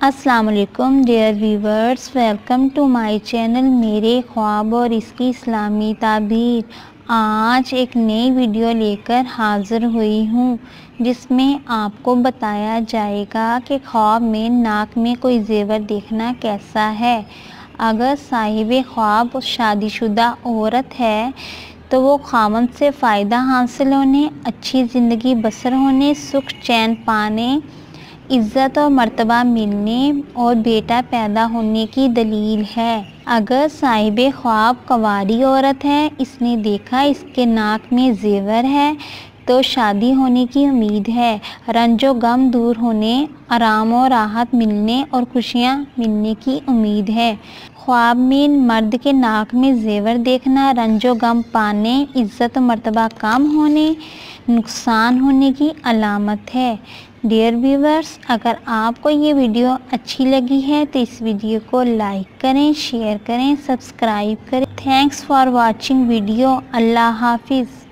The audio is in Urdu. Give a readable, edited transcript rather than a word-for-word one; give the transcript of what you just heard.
السلام علیکم dear viewers, welcome to my channel میرے خواب اور اس کی اسلامی تعبیر۔ آج ایک نئی ویڈیو لے کر حاضر ہوئی ہوں جس میں آپ کو بتایا جائے گا کہ خواب میں ناک میں کوئی زیور دیکھنا کیسا ہے۔ اگر صاحب خواب شادی شدہ عورت ہے تو وہ خاوند سے فائدہ حاصل ہونے، اچھی زندگی بسر ہونے، سکھ چین پانے، عزت اور مرتبہ ملنے اور بیٹا پیدا ہونے کی دلیل ہے۔ اگر صاحب خواب کنواری عورت ہے، اس نے دیکھا اس کے ناک میں زیور ہے تو شادی ہونے کی امید ہے، رنج و غم دور ہونے، آرام و راحت ملنے اور خوشیاں ملنے کی امید ہے۔ خواب میں مرد کے ناک میں زیور دیکھنا رنج و غم پانے، عزت و مرتبہ کم ہونے، نقصان ہونے کی علامت ہے۔ ڈیئر ویورز، اگر آپ کو یہ ویڈیو اچھی لگی ہے تو اس ویڈیو کو لائک کریں، شیئر کریں، سبسکرائب کریں۔ Thanks for watching video. اللہ حافظ۔